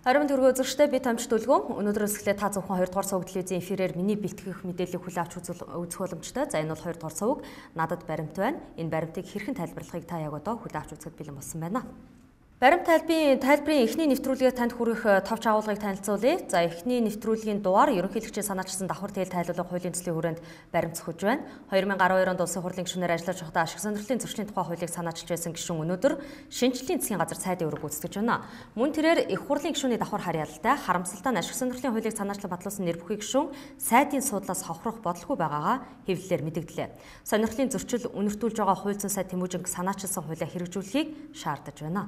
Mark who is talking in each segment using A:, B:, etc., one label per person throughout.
A: Ариун төргөө үзэгчтэй би Томч Дүлгөө. Өнөөдрөөс эхлээд та зөвхөн 2 дугаар суваг телевизийн эфирээр миний бэлтгэх мэдээллийг хүлээн авч үзэх боломжтой. За энэ бол 2 дугаар суваг. Надад баримт байна. Энэ баримтыг хэрхэн тайлбарлахыг та яг одоо хүлээн авч үзэхэд бэлэн болсон байна. Баримт тайлбарын эхний нэвтрүүлгээ танд хүргэх товч агуулгыг танилцуулъя. За эхний нэвтрүүлгийн дугаар ерөнхийлөгчийн санаачилсан давхар тэгэл тайлбарлах хуулийн төслийн хүрээнд баримт зохиж байна. 2012 онд улсын хурлын гишүүнээр ажиллаж байхдаа ашиг сонирхлын зөрчлийн тухай хуулийг санаачилж байсан гишүүн өнөөдөр шинжлэлийн засгийн газар сайдын өрөг гүйцэтгэж байна. Мөн тэрээр их хурлын гишүүний давхар харьяалалтай харамсалтай нь ашиг сонирхлын хуулийг санаачлан батлуулсан нэр бүхий гишүүн сайдын суудлаас хохирох бодлого байгаагаа хэвлэлээр мэдэгдлээ. Сонирхлын зөрчил үнэртүүлж байгаа хууль зүйн сайд Тэмүжинг санаачилсан хуулиа хэрэгжүүлэхийг шаардаж байна.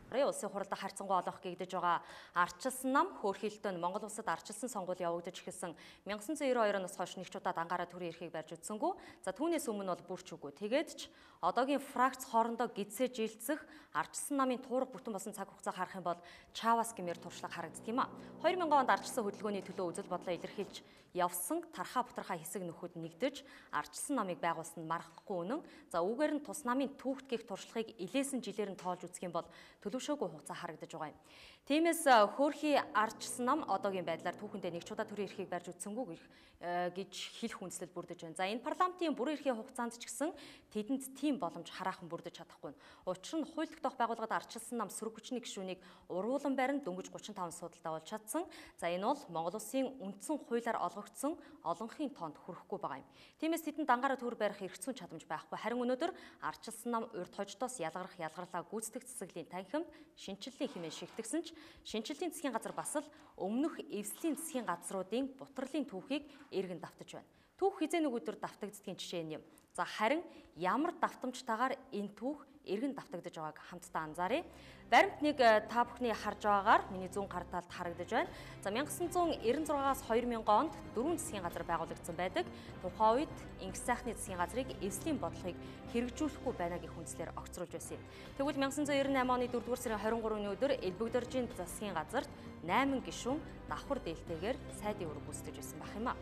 A: Улсын хурлд харьцангуй олох гэгдэж байгаа ардчилсан нам хөөрхийлөлтөнд Монгол улсад ардчилсан сонгуул явагдаж эхэлсэн 1992 оноос хойш нэг ч удаа дангаараа төрийн эрхийг барьж үзсэнгүй. За түүнээс өмнө бол бүрч үгүй. Тэгээд ч одоогийн фракц хоорондоо гидсээ жилцэх ардчилсан намын туурах бүтэн болсон цаг хугацаа харах юм бол чавас гэмээр туршлага харагддаг юм а. 2000 онд ардчилсан хөдөлгөөний төлөө үзэл бодлоо илэрхийлж явсан тархаа бутархаа хэсэг нөхөд нэгдэж ардчилсан намыг байгуулсан нь марахгүй үнэн. За үүгээр нь тус намын түүхт гих туршлагыг илээсэн жилээр нь тоолж үзэх юм бол төлөвшөөгүй хугацаа харагдаж байгаа юм. Тиймээс хөөрхий ардчилсан нам одоогийн байдлаар түүхэндээ нэг ч удаа төрийн эрхийг барьж үзсэнгүй гэж хэлэх үндслэл бүрдэж байна. За энэ парламентын бүрэн эрхийн хугацаанд ч гэсэн тэдэнд тийм боломж хараахан бүрдэж чадахгүй. Учир нь хууль тогтоох байгууллагад ардчилсан нам сөрөг хүчний гишүүнийг уруулан барин дөнгөж 35 судалдаа болж чадсан. За энэ бол Монгол улсын үндсэн хуулиар олгогдсон олонхын тоонд хүрэхгүй байгаа юм. Тиймээс тэдэнд дангаараа төр барих эрх зүйн чадамж байхгүй. Харин өнөөдөр ардчилсан нам урьд хождоос ялгарлаа гүйцэтгэх цэцэглийн танхимд шинчиллийн хэмээн шигтгсэн ч шинчиллийн засгийн газар бас л өмнөх эвслийн засгийн газруудын бутралын түүхийг эргэн давтаж байна. Түүх хизээ нэг өдөр давтагддгийн жишээ нь юм. За харин ямар давтамжтайгаар энэ түүх эргэн давтагдаж байгааг хамтдаа анзааръя. Баримт нэг та бүхний харж байгаагаар миний зүүн гар талд харагдаж байна. За 1996-аас 2000 онд 4 засгийн газар байгуулагдсан байдаг. Тухайн үед Ингис сайхны засгийн газрыг эвслийн бодлогыг хэрэгжүүлэхгүй байна гэх үндслээр огцруулж байсан юм. Тэгвэл 1998 оны 4-р сарын 23-ны өдөр Элбэгдөржийн засгийн газарт 8 гишүүн давхар дээлтэйгээр сайдын өрөг гүйцэтгэж байсан байх юм а.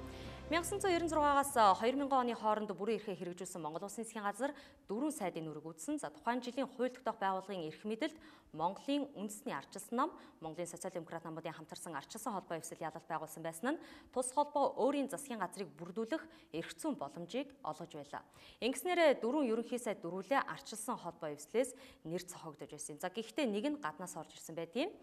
A: 1996-аас 2000 оны хооронд бүрэн эрхээ хэрэгжүүлсэн Монгол Улсын засгийн газар 4 сайдын өрөг үүссэн. За тухайн жилийн хууль тогтоох байгууллагын эрх мэдэлд Монголын үндэсний ардчилсан нам, Монголын социал-демократ намуудын хамтарсан ардчилсан холбоо эвсэл ялалт байгуулсан байсан нь тус холбоо өөрийн засгийн газрыг бүрдүүлэх эрх зүйн боломжийг олгож байлаа. Ингэснээр 4 ерөнхий сайд дөрвөлээ ардчилсан холбоо эвслээс нэр цохогдож байсан. За гэхдээ нэг нь гаднаас орж ирсэн байдгийг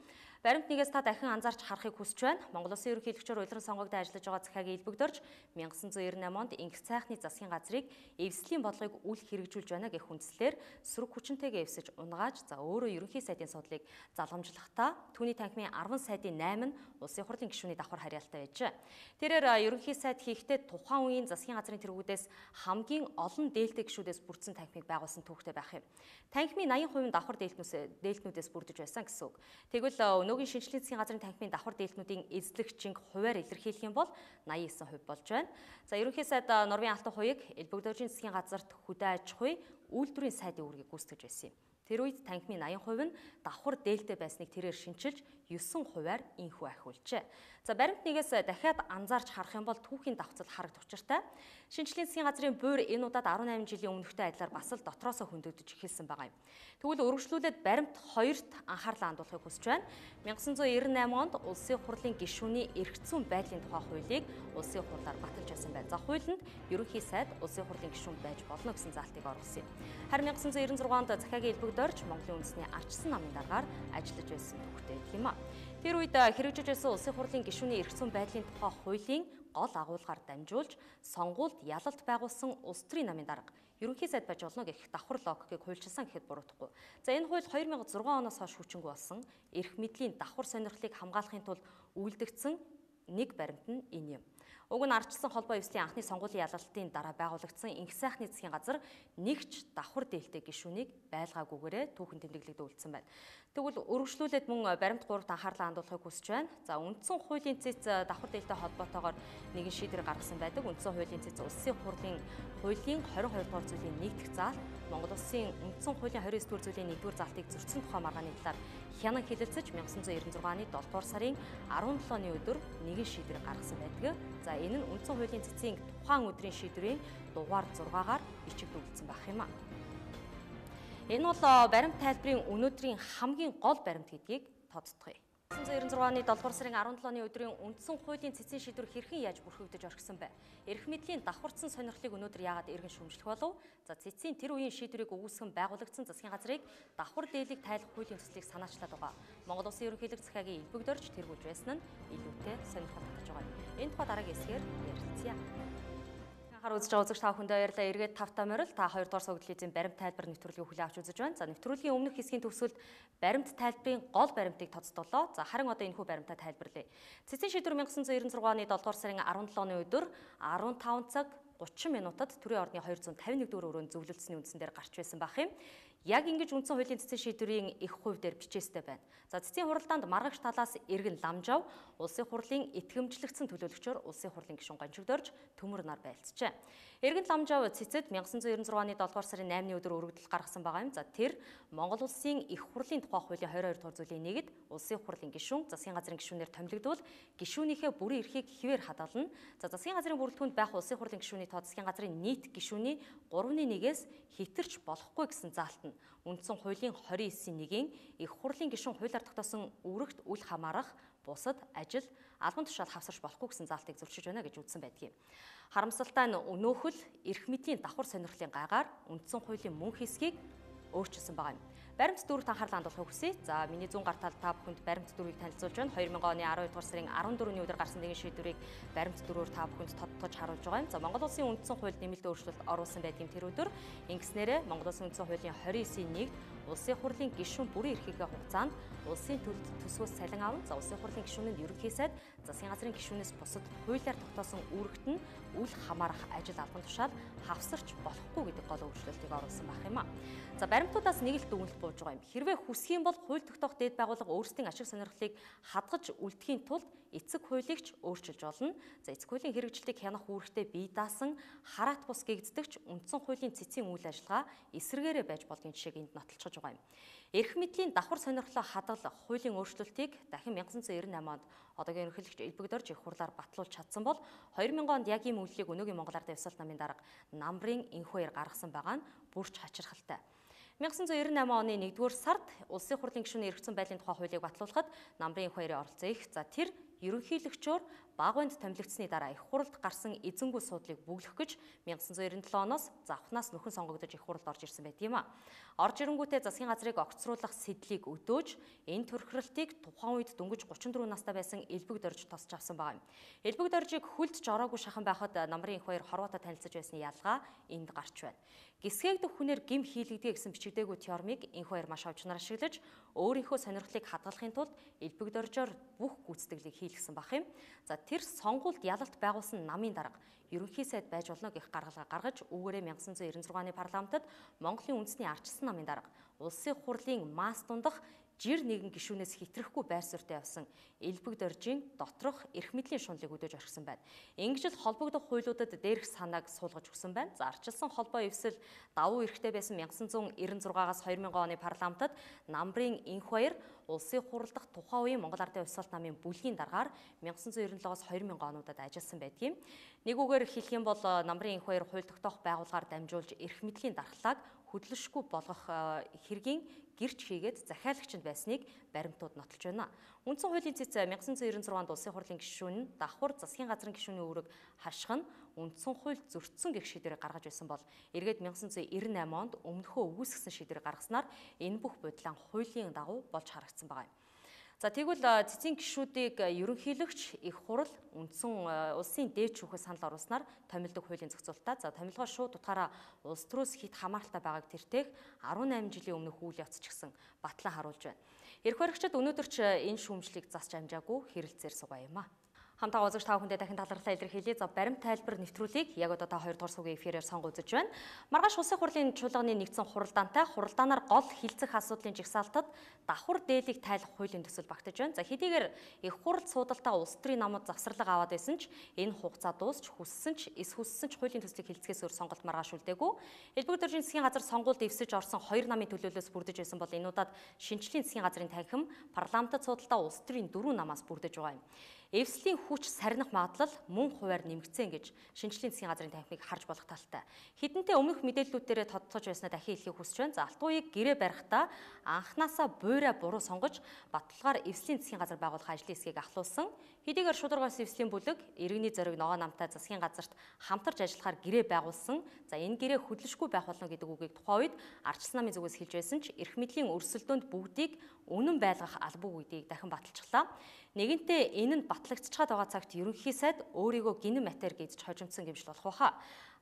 A: баримт нэгээс та дахин анзаарч харахыг хүсэж байна. Монгол Улсын ерөнхийлөгчөөр улиран сонгогдсон ажиллаж байгаа захиагийн Элбэгдөрж 1998 онд Ингис сайхны засгийн газрыг эвслийн бодлогыг үл хэрэгжүүлж байна гэх үндслээр сөрөг хүчинтэйгээ эвсэж унгааж за өөрөө ерөнхий сайдын судлыг заламжлахдаа түүний танхимын 10 сайдын 8 нь улсын хурлын гишүүний давхар харьяалтай байжээ. Тэрээр ерөнхий сайд хийхдээ тухайн үеийн засгийн газрын тэргүүдээс хамгийн олон дээлтэй гишүүдээс бүрдсэн танхимыг байгуулсан түүхтэй байх юм. Танхимын 80% давхар дээлтнүүдээс бүрдэж байсан гэсэн үг. Тэгвэл өнөөгийн шинжлэлийн засгийн газрын танхимын давхар дээлтнүүдийн эзлэгчинг хувиар илэрхийлэх юм бол 89% болж байна. За ерөнхий сайд Норвын Алтан хуйг Элбэгдөржийн засгийн газарт хөдөө аж ахуй үйлдвэрийн сайдын үүргийг гүйцэтгэж байсан юм. Тэр үед танхимын 80% нь давхар дээлтэй байсныг тэрээр шинчилж 9%-аар инхүү ахиулжээ. За баримт нэгээс дахиад анзаарч харах юм бол түүхийн давхцал харагд учиртай. Шинжлэлийн засгийн газрын буур энэ удаад 18 жилийн өмнөхтэй адилаар бас л дотроосоо хөндөгдөж эхэлсэн байгаа юм. Тэгвэл өргөжлүүлээд баримт 2-т анхаарлаа хандуулахыг хүсэж байна. 1998 онд улсын хурлын гишүүний эрх зүйн байдлын тухай хуулийг улсын хурлаар баталж байсан байна. За хуулинд ерөнхий сайд улсын хурлын гишүүн байж болно гэсэн заалтыг оруулсан юм. Харин 1996 онд захиагийн Элбэгдөрж Монголын үндэсний ардчилсан намын даргаар ажиллаж байсан түүхтэй юм а. Тэр үед хэрэгжиж байсан улсын хурлын гишүүний эрх зүйн байдлын тухай хуулийн гол агуулгаар дамжуулж сонгуульд ялалт байгуулсан улс төрийн намын дарга ерөнхий сайд байж болно гэх давхар логикийг хуульчилсан гэхэд буруудахгүй. За энэ хууль 2006 оноос хойш хүчинг болсон эрх мэдлийн давхар сонирхлыг хамгаалахын тулд үйлдэгдсэн нэг баримт нь энэ юм. Уг нь ардчилсан холбоо эвслийн анхны сонгуулийн ялалтын дараа байгуулагдсан Ингис сайхны засгийн газар нэгч давхар дээлтэй гишүүнийг байлгаагүйгээрээ түүхэн тэмдэглэгдээ үлдсэн байна. Тэгвэл өргөжлүүлээд мөн баримт 3-т анхаарлаа хандуулахыг хүсэж байна. За үндсэн хуулийн цэц давхар дээлтэй холбоотойгоор нэгэн шийдвэр гаргасан байдаг. Үндсэн хуулийн цэц улсын хурлын хуулийн 22 дугаар зүйлийн нэгдэх заалт Монгол улсын үндсэн хуулийн 29 дугаар зүйлийн 1-р заалтыг зөрчсөн тухай маргааны талаар хянан хэлэлцэж 1996 оны 7 дугаар сарын 17-ны өдөр нэгэн шийдвэр гаргасан байдаг. За энэ нь үндсэн хуулийн цэцийн тухайн өдрийн шийдвэрийн дугаар 6-гаар бичигдүүлсэн байх юм а. Энэ бол баримт тайлбарын өнөөдрийн хамгийн гол баримт гэдгийг тодтогъё. 1996 оны 7 дугаар сарын 17-ны өдрийн үндсэн хуулийн цэцэн шийдвэр хэрхэн яаж бүрхэгдэж орхисон бэ? Эрх мэдлийн давхарцсан сонирхлыг өнөөдөр яагаад эргэн шүүмжлэх болов? За цэцэн тэр үеийн шийдвэрийг өгүүлсэн байгуулагдсан засгийн газрыг давхар дээлийг тайлах хуулийн төслийг санаачлаад байгаа. Монгол Улсын ерөнхийлөгч захиагийн элбэгдөрж тэргүүлж байсан нь илүүтэй сонирхол татаж байгаа юм. Энэ тухай дараагийн хэсгээр ярилцъя. Хар үзэж байгаа үзэгч та бүхэндээ баярлалаа. Эргээд тавтай морил та 2 дугаар согдлын баримт тайлбар нэвтрүүлгийг хүлээн авч үзэж байна. За нэвтрүүлгийн өмнөх хэсгийн төгсгөлд баримт тайлбарын гол баримтыг тодтолоо. За харин одоо энэхүү баримтаа тайлбарлая. Цэцэн шийдвэр 1996 оны 7 дугаар сарын 17-ны өдөр 15 цаг 30 минутад төрийн орны 251 дугаар өрөөнд зөвлөлдсөний үндсэн дээр гарч байсан байх юм. Яг ингэж үндсэн хуулийн цэцэн шийдвэрийн их хувь дээр бичээстэй байна. За цэцэн хуралдаанд маргагч талаас эргэн ламжав, улсын хурлын итгэмжлэгдсэн төлөөлөгчөөр улсын хурлын гишүүн гончигдорж төмөр нар байлцжээ. Эргэн ламжав цэцэд 1996 оны 7 дугаар сарын 8-ны өдөр өргөдөл гаргасан байгаа юм. За тэр Монгол улсын их хурлын тухай хуулийн 22 дугаар зүйлийн нэгэд улсын хурлын гишүүн, засгийн газрын гишүүнээр томилогдвол гишүүнийхээ бүрэн эрхийг хэвээр хадгална. За засгийн газрын бүрэлдэхүүнд байх улсын хурлын гишүүний тоо засгийн газрын нийт гишүүний 3/1-ээс хэтэрч болохгүй гэсэн заалт нь үндсэн хуулийн 29-ийн их хурлын гишүүн хуулиар тогтоосон үүрэгт үл хамаарах бусад ажил албан тушаал хавсарч болохгүй гэсэн заалтыг зөвшөөрж байна гэж үзсэн байдгийг. Харамсалтай нь өнөөхөл эрх мэдлийн давхар сонирхлын гайгаар үндсэн хуулийн мөн хэсгийг өөрчилсөн байгаа юм. Баримт дөрөвт анхаарлаа хандуулахыг хүсье. За миний зүүн гартал та бүхэнд баримт дөрвийг танилцуулж байна. 2000 оны 12 дугаар сарын 14-ний өдөр гарсан нэгэн шийдвэрийг баримт дөрвөөр та бүхэнд тодтож харуулж байгаа юм. За Монгол Улсын үндсэн хуульд нэмэлт өөрчлөлт оруулсан байдгийн тэр өдөр ингэснээрээ Монгол Улсын үндсэн хуулийн 29-ийн 1-д улсын хурлын гишүүн бүрийн эрхийнхээ хугацаанд улсын төлөлд төсвөөс цалин авна. За улсын хурлын гишүүнд ерөнхий сайд засгийн газрын гишүүнээс бусад хуулиар тогтоосон үүрэгт нь үл хамаарах ажил албан тушаал хавсарч болохгүй гэдэг гол өөрчлөлтийг оруулсан байх юм а. За баримтуудаас нэг л дүгнэлт бууж байгаа юм. Хэрвээ хүсэх юм бол хууль тогтоох дээд байгууллага өөрсдийн ашиг сонирхлыг хадгаж үлдэхийн тулд эцэг хуулийг ч өөрчилж болно. За эцэг хуулийн хэрэгжилтийг хянах үүрэгтэй бие даасан хараат бус гэгддэгч үндсэн хуулийн цэцэн үйл ажиллагаа эсрэгээрээ байж болдгийн жишээг энд нотолцож байгаа юм. Эрх мэдлийн давхар сонирхлоо хадгалах хуулийн өөрчлөлтийг дахин 1998 онд одоогийн ерөнхийлөгч элбэгдөрж их хурлаар батлуулж чадсан бол 2000 онд яг ийм үйлчлэгийг өнөөгийн Монгол Ардын Явсалт намын дарга Намрын энхүүээр гаргасан байгаа нь бүрч хачирхалтай. 1998 оны 1-р сард улсын хурлын гишүүний эргэцэн байдлын тухай хуулийг батлуулахад Намрын энхүүрийн оролцоо их. За тэр ерөнхийлөгчөөр багванд томилогдсны дараа их хуралд гарсан эзэнгүй суудлыг бүглэх гэж 1997 оноос завхнаас нөхөн сонгогдож их хуралд орж ирсэн байт юм а. Орж ирэнгүүтээ засгийн газрыг огцруулах сэдлийг өдөөж энэ төрхрөлтийг тухайн үед дөнгөж 34 настай байсан элбэгдөрж тосч авсан байгаа юм. Элбэгдөржийг хүлд жороогүй шахан байхад Намрын энхүүр хорвоотой танилцаж байсан ялгаа энд гарч байна. Гисгээгдэх хүнээр гим хийлэгдэе гэсэн бичигдээгүй теоремыг энхүүр маш овчноор ашиглаж өөрийнхөө сонирхлыг хадгалахын тулд элбэгдөржөөр бүх гүйцэтгэлийг хийлгсэн баг юм. За тэр сонгуульд ялалт байгуулсан намын дарга ерөнхий сайд байж болно гэх гаргалгаа гаргаж үүгээрээ 1996 оны парламентод Монголын үндэсний ардчилсан намын дарга улсын хурлын мас дундах жир нэгэн гишүүнээс хэтрэхгүй байр суурьтай явсан элбэгдөржийн доторх эрх мэдлийн шунлыг өдөөж орхисон байна. Ингэж л холбогдох хуулиудад дээрх санааг суулгаж өгсөн байна. За ардчилсан холбоо эвсэл давуу эрхтэй байсан 1996-аас 2000 оны парламентод Намрын энхүүр улсын хурал дахь тухайн үеийн Монгол Ардын Явсалт намын бүлгийн даргаар 1997-аас 2000 онуудад ажилласан байдгийг. Нэг үгээр хэлэх юм бол Намрын энхүүр хууль тогтоох байгууллагаар дамжуулж эрх мэдлийн дархлааг хөдлөшгүй болгох хэргийн гэрч хийгээд захиалагчд байсныг баримтууд нотолж байна. Үндсэн хуулийн цэц 1996 онд улсын хурлын гишүүн нь давхар засгийн газрын гишүүний үүрэг хаших нь үндсэн хууль зөрчсөн гэх шийдвэрийг гаргаж байсан бол эргээд 1998 онд өмнөхөө үгүйсгэсэн шийдвэрийг гаргаснаар энэ бүх бодлоо хуулийн дагуу болж харагдсан байгаа юм. За тэгвэл цэцэн гишүүдийг ерөнхийлөгч их хурал үндсэн улсын дээд шүүхээс санал оруулснаар томилдог хуулийн зохицуулалтаа за томилгоо шууд утгаараа улс төрөөс хит хамааралтай байгааг тэртээх 18 жилийн өмнөх үйл явц ч гэсэн батлан харуулж байна. Эрх баригчид өнөөдөр ч энэ шүүмжлэлийг засч амжаагүй хэрэлцээр сугаа юм а. Хамтаа уулзагч та бүхэндээ дахин талархлаа илэрхийлье. За баримт тайлбар нэвтрүүлгийг яг одоо та 2 дугаар суугийн эфирээр сонгож үзэж байна. Маргааш улсын хурлын чуулганы нэгдсэн хуралдаантай хуралдаанаар гол хилцэх асуудлын жагсаалтад давхар дээлийг тайлах хуулийн төсөл багтаж байна. За хэдийгээр их хурал суудалтаа улс төрийн намууд завсарлага аваад байсан ч энэ хугацаа дуусч хүссэн ч эс хүссэн ч хуулийн төслийг хилцгээс өөр сонголт маргааш үлдээгүй. Элбэгдөржийн засгийн газар сонгуульд эвсэж орсон 2 намын төлөөлөөс бүрдэж байсан бол энэ удаад шинжлэлийн засгийн газрын танхим парламентод суудалтаа улс төрийн 4 намаас бүрдэж байгаа юм. Эвслийн хүч сарних магадлал мөн хувиар нэмэгдсэн гэж шинжлэлийн засгийн газрын танхимыг харж болох талтай. Хэдэнтэй өмнөх мэдээллүүдээр тодтолж байснаа дахин хэлхийг хүсэж байна. За Алт уугийг гэрээ барихдаа анханасаа буйраа буруу сонгож баталгаар Эвслийн засгийн газар байгуулах ажлын хэсгийг ахлуулсан. Хэдийгээр шударгаас Эвслийн бүлэг иргэний зориг ногоо намтай засгийн газарт хамтарч ажиллахаар гэрээ байгуулсан. За энэ гэрээ хөдлөшгүй байх болно гэдэг үгийг тухайн үед ардчилсан намын зүгээс хэлж байсан ч эрх мэдлийн өрсөлдөөнд бүгдийг үнэн байлгах албагүй гэдгийг дахин баталчихлаа. Нэгэнтээ энэ нь батлагдчихад байгаа цагт ерөнхий сайд өөрийгөө гинэн матер гэж хожимдсан гэмшил болох байхаа.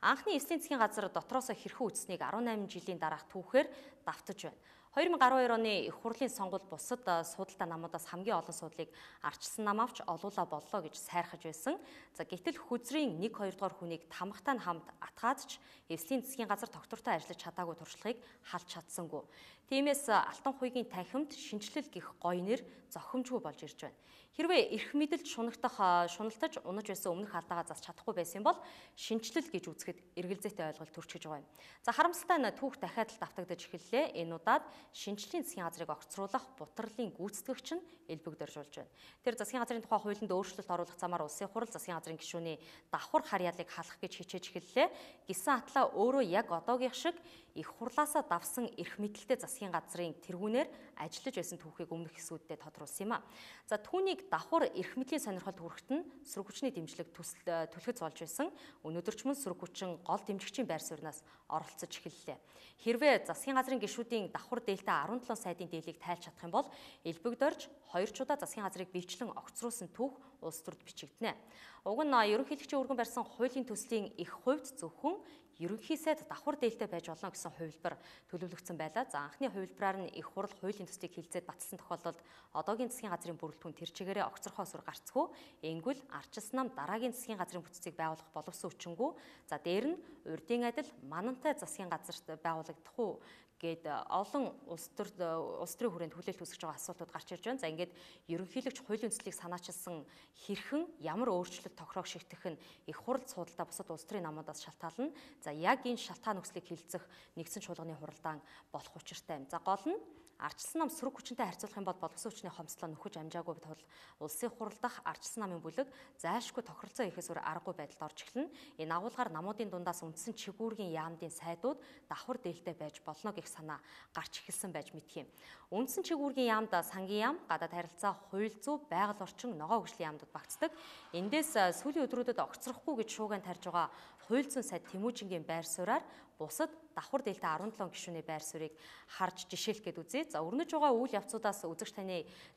A: Анхны Эвслийн засгийн газар дотроосоо хэрхэн үүснэгийг 18 жилийн дараах түүхээр давтаж байна. 2012 оны их хурлын сонгуульд бусад судалтай намуудаас хамгийн олон суудлыг ардчилсан нам авч олуулаа боллоо гэж сайрхаж байсан. За гэтэл хүзрийн 1-2 дугаар хүнийг тамхтай нь хамт атгаадч Эвслийн засгийн газар тогтвортой ажиллаж чадаагүй туршлагыг халж чадсангүй. Тиймээс Алтан хуйгийн танхимд шинжилэл гэх гоё нэр зохимжгүй болж ирж байна. Хэрвээ эрх мэдэлд шуналтаж унаж байсан өмнөх алдаагаа засч чадахгүй байсан бол шинжилэл гэж үзэхэд эргэлзээтэй ойлголт төрж гэж байгаа юм. За харамсалтай нь түүх дахиад л давтагдаж эхэллээ. Энэ удаад шинжлэлийн засгийн газрыг огцруулах бутарлын гүйцэтгэгч нь элбэгдэрж болж байна. Тэр засгийн газрын тухай хуулинд өөрчлөлт оруулах замаар улсын хурал засгийн газрын гишүүний давхар харьяалыг халах гэж хичээж эхэллээ. Гисэн атлаа өөрөө яг одоогийн шиг их хурлаасаа давсан эрх мэдэлтэй засгийн газрын тэргүүнээр ажиллаж байсан түүхийг өмнөх хэсгүүдэд тодруулсан юм а. За түүнийг давхар эрх мэдлийн сонирхолд хүрэхэд нь сөрөг хүчний дэмжлэг түлхэц болж байсан. Өнөөдөр ч мөн сөрөг хүчин гол дэмжигчийн байр сууриас оролцож эхэллээ. Хэрвээ засгийн газрын гишүүдийн давхар дээлтэй 17 сайдын дээлийг тайлж чадах юм бол элбэгдэрж 2 чудаа засгийн газрыг биечлэн огцруулсан түүх улс төрд бичигдэнэ. Уг нь ерөнхийлөгчийн өргөн барьсан хуулийн төслийн их хувьд зөвхөн ерөнхий сайд давхар дээлтэй байж болно гэсэн хувилбар төлөвлөгдсөн байлаа. За анхны хувилбараар нь их хурл хуулийн төслийг хилцээд баталсан тохиолдолд одоогийн засгийн газрын бүрэлдэхүүн тэр чигээрээ огцорхоо сүр гарцгүй. Энгүүл ардчилсан нам дараагийн засгийн газрын бүтцийг байгуулах боловсон хүчингүү. За дээр нь урдын адил манантай засгийн газарт байгуулагдах уу гээд олон улс төрийн хүрээнд хүлээлт үүсгэж байгаа асуултууд гарч ирж байна. За ингээд ерөнхийлөгч хуулийн төслийг санаачилсан хэрхэн ямар өөрчлөлт тохирох шигтгэх нь их хурл судалдаа бусад улс төрийн намуудаас шалтгаална. За яг энэ шалтгаан нөхцөлийг хилцэх нэгдсэн чуулганы хуралдаан болох учиртай юм. За гол нь ардчилсан нам сөрөг хүчинтэй харьцуулах юм бол боловсон хүчний хомслоо нөхөж амжаагүй тул улсын хурал дахь ардчилсан намын бүлэг зайлшгүй тохиролцоо хийхээс өөр аргагүй байдалд орж эхэлнэ. Энэ агуулгаар намуудын дундаас үндсэн чигүүргийн яамдын сайдууд давхар дээлтэй байж болно гэх санаа гарч эхэлсэн байж мэдх юм. Үндсэн чигүүргийн яамд сангийн яам, гадаад харилцаа, хууль зүйн, байгаль орчин, ногоо хөгжлийн яамдад багтдаг. Эндээс сүүлийн өдрүүдэд огцрохгүй гэж шуугиан тарьж байгаа хууль зүйн сайд Тэмүүжингийн байр сууриар бусад давхар дээлтэй 17 гишүүний байр суурийг харж жишээлх гээд үзье. За өрнөж байгаа үйл явцуудаас үзэгч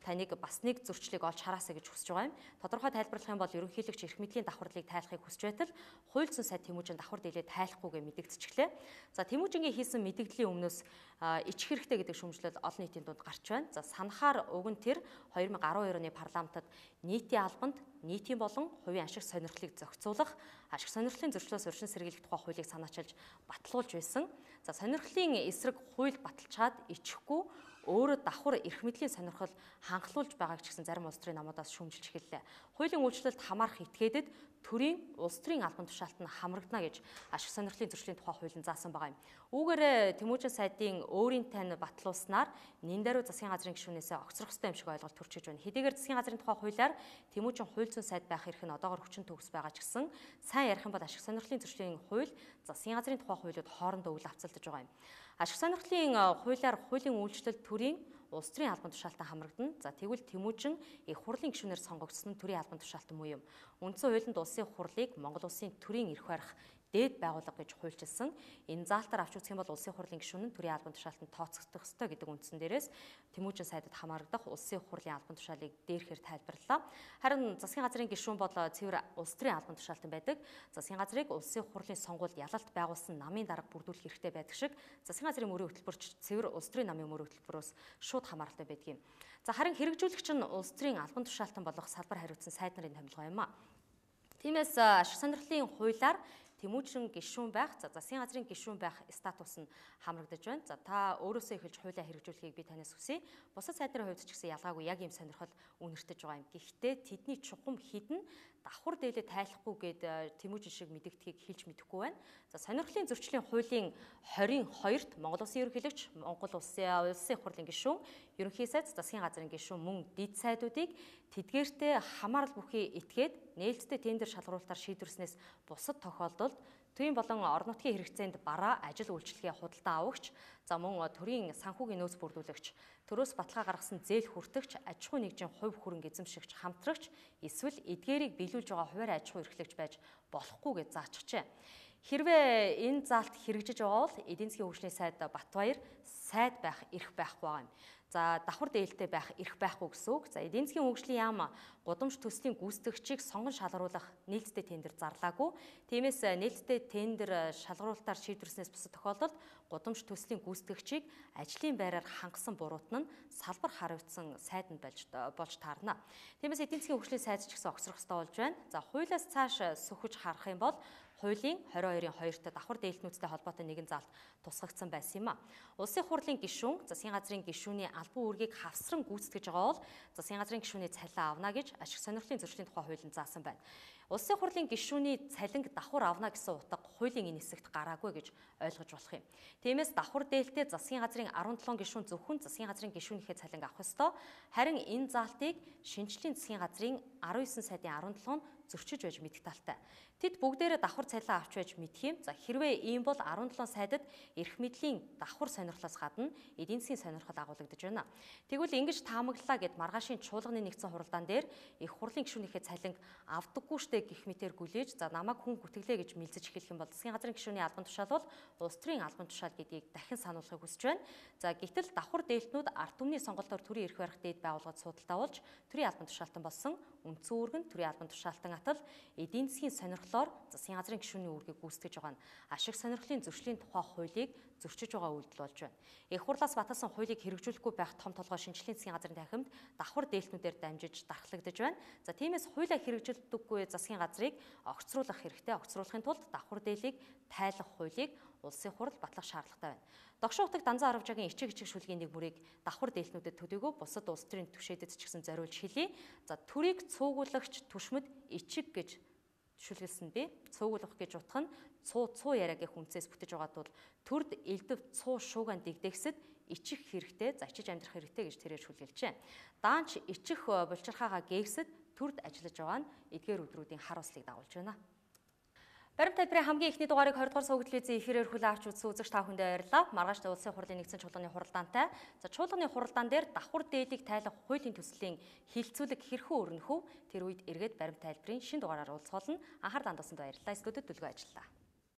A: таныг бас нэг зөрчлийг олж хараасаа гэж хүсэж байгаа юм. Тодорхой тайлбарлах юм бол ерөнхийлөгч эрх мэдлийн давхарлыг тайлахыг хүсэж байтал хууль зүйн сайд Тэмүүжин давхар дээлээ тайлахгүйгээ мэдэгдчихлээ. За Тэмүүжингийн хийсэн мэдэгдлийн өмнөөс ичих хэрэгтэй гэдэг шүүмжлэл олон нийтийн дунд гарч байна. За санахаар уг нь тэр 2012 оны парламентод нийтийн албанд нийтийн болон хувийн ашиг сонирхлыг зохицуулах, ашиг сонирхлын зөрчлөөс урьдчилан сэргийлэх тухай хуулийг санаачилж батлуулж байсан. За сонирхлын эсрэг хууль баталчаад ичихгүй өөрөө давхар эрх мэдлийн сонирхол ханхлуулж байгааг ч гэсэн зарим улс төрийн намуудаас шүүмжилж эхэллээ. Хуулийн үйлчлэлд хамаарах этгээдэд төрийн улс төрийн албан тушаалт нь хамрагдана гэж ашиг сонирхлын зөрчлийн тухай хууль нь заасан байгаа юм. Үүгээр Тэмүүжин сайдын өөрийн тань батлуулснаар нэн даруй засгийн газрын гишүүнээсээ огцрох ёстой юм шиг ойлголт төрчихөж байна. Хэдийгээр засгийн газрын тухай хуулиар Тэмүүжин хууль зүйн сайд байх эрх нь одоогоор хүчин төгс байгаа ч гэсэн сайн ярих юм бол ашиг сонирхлын зөрчлийн хууль засгийн газрын тухай хуулиуд хоорондоо үл авцалдаж байгаа юм. Ашиг сонирхлын хуулиар хуулийн үйлчлэл төрийн улс төрийн албан тушаалтан хамрагдана. За тэгвэл Тэмүүжин их хурлын гишүүнээр сонгогдсон төрийн албан тушаалтан муу юм. Үндсэн хуулинд улсын хурлыг Монгол улсын төрийн эрх барих дээд байгууллага гэж хуульчилсан. Энэ заалтаар авч үзэх юм бол улсын хурлын гишүүн нь төрийн албан тушаалтанд тооцогдох ёстой гэдэг үндсэн дээрээс Тэмүүжин сайдад хамаарагдах улсын хурлын албан тушаалыг дээрхээр тайлбарлалаа. Харин засгийн газрын гишүүн бол цэвэр улс төрийн албан тушаалтан байдаг. Засгийн газрыг улсын хурлын сонгуульд ялалт байгуулсан намын дарга бүрдүүлэх хэрэгтэй байдаг шиг засгийн газрын мөрийн хөтөлбөрч цэвэр улс төрийн намын мөрийн хөтөлбөрөөс шууд хамааралтай байдаг юм. За харин хэрэгжүүлэгч нь улс төрийн албан тушаалтан болох салбар хариуцсан сайд нарын томилгоо юм а. Тиймээс ашиг сонирхлын хуулиар тэмүүжин гишүүн байх, засгийн газрын гишүүн байх статус нь хамрагдаж байна. За та өөрөөсөө эхэлж хуулиа хэрэгжүүлэхийг би танаас хүсье. Бусад сайдны хувьд ч гэсэн ялгаагүй яг ийм сонирхол үнэртэж байгаа юм. Гэхдээ тэдний чухам хідэн давхар дээлээ тайлахгүй гээд тэмүүжин шиг мэдэгдэхийг хэлж мэдэхгүй байна. За сонирхлын зөрчлийн хуулийн 22-т Монгол Улсын ерөнхийлөгч, Монгол Улсын их хурлын гишүүн, ерөнхий сайд, засгийн газрын гишүүн мөн дэд сайдуудыг тэдгээртээ хамаарал бүхий этгээд нээлттэй тендер шалгаруулалтаар шийдвэрснээс бусад тохиолдолд төвийн болон орон нутгийн хэрэгцээнд бараа ажил үйлчлэгээ худалдаа авагч, за мөн төрийн санхүүгийн нөөц бүрдүүлэгч, төрөөс баталгаа гаргасан зээл хүртэгч, аж ахуй нэгжийн хувь хөрөнгө эзэмшигч, хамтрагч, эсвэл эдгээрийг биелүүлж байгаа хуваар аж ахуй эрхлэгч байж болохгүй гэж заачжээ. Хэрвээ энэ заалт хэрэгжиж байгаа бол эдийн засгийн хөгжлийн сайд Батбаяр сайд байх эрх байхгүй байгаа юм. За давхар дээлтэй байх эрх байхгүй гэсэн үг. За эдийн засгийн хөгжлийн яам гудамж төслийн гүйцэтгэгчийг сонгон шалгаруулах нээлттэй тендер зарлаагүй. Тиймээс нээлттэй тендер шалгаруулалтаар шийдвэрснээс бусад тохиолдолд гудамж төслийн гүйцэтгэгчийг ажлын байраар хангасан буруутан нь салбар хариуцсан сайд нь болж таарна. Тиймээс эдийн засгийн хөгжлийн сайд ч гэсэн огцрох ёстой болж байна. За хуулиас цааш сөхөж харах юм бол хуулийн 22-т давхар дээлтнүүдтэй холбоотой нэгэн заалт тусгагдсан байсан юм а. Улсын хурлын гишүүн, засгийн газрын гишүүний албан үүргийг хавсран гүйцэтгэж байгаа бол засгийн газрын гишүүний цалин авна гэж ашиг сонирхлын зөрчлийн тухай хуулинд заасан байна. Улсын хурлын гишүүний цалинг давхар авна гэсэн утга хуулийн энэ хэсэгт гараагүй гэж ойлгож болох юм. Тиймээс давхар дээлтэй засгийн газрын 17 гишүүн зөвхөн засгийн газрын гишүүнийхээ цалинг авах ёстой. Харин энэ заалтыг шинжлэлийн засгийн газрын 19 сайдын 17 нь зөрчиж байж мэдэх талтай. Тэд бүгдээрээ давхар цалин авч байж мэдх юм. За хэрвээ ийм бол 17 сайдад эрх мэдлийн давхар сонирхлоос гадна эдийн засгийн сонирхол агуулгадж байна. Тэгвэл ингэж таамаглалаа гэд маргаашийн чуулганы нэгдсэн хуралдаан дээр их хурлын гишүүнийхээ цалинг авдаггүй штэ гэх мэтээр гүлээж за намайг хүн гүтгэлээ гэж мэлзэж эхэлэх юм бол засгийн газрын гишүүний албан тушаал бол улс төрийн албан тушаал гэдгийг дахин сануулахыг хүсэж байна. За гэтэл давхар дээлтнүүд ард түмний сонголтоор төрийн эрх барих дээд байгууллагад судалдаа болж төрийн албан тушаалтан болсон үндсэн үүргэнд төрийн албан тушаалтан атал эдийн засгийн сонирхлоор засгийн газрын гишүүний үүргийг гүйцэтгэж байгаа нь ашиг сонирхлын зөрчлийн тухай хуулийг зөрчиж байгаа үйлдэл болж байна. Их хурлаас баталсан хуулийг хэрэгжүүлэхгүй байх том толгой шинжлэлийн засгийн газрын танхимд давхар дээлтнүүдээр дамжиж дархлагдж байна. За тиймээс хуулиа хэрэгжүүлдэггүй засгийн газрыг огцруулах хэрэгтэй. Огцруулахын тулд давхар дээлийг тайлах хуулийг улсын хурал батлах шаардлагатай байна. Догшин утаг Данзан Аравжагийн ичиг шүлгийн нэг мөрийг давхар дээлтнүүдэд төдийгүй бусад улс төрийн түвшээдэд ч гэсэн зориулж хэлье. За төрийг цуугуулагч түшмэд ичиг гэж шүлгэлсэн би. Цуугуулах гэж утга нь цуу яриагийн хүнсээс бүтэж байгаа тул төрд элдв цуу шуугаан дэгдэхсэд ичих хэрэгтэй, за ичиж амьдрах хэрэгтэй гэж тэрээр шүлгэлжээ. Даанч ичих булчирхаагаа гээгсэд төрд ажиллаж байгаа нь эдгээр өдрүүдийн хар услыг дагуулж байна. Баримт тайлбарын хамгийн ихний дугаарыг 20 дугаар суугд телевизийн эфирээр хүлээн авч үзсэн үзэгч та бүхэндээ баярлалаа. Маргааш улсын хурлын нэгдсэн чуулганы хуралдаантай. За чуулганы хуралдаан дээр давхар дээлийг тайлах хуулийн төслийн хилцүүлэг хэрхэн өрнөх вэ? Тэр үед эргээд баримт тайлбарын шинэ дугаараар уулзах болно. Анхаарал хандуулсанд баярлалаа. Студид Дүлгөө ажиллалаа.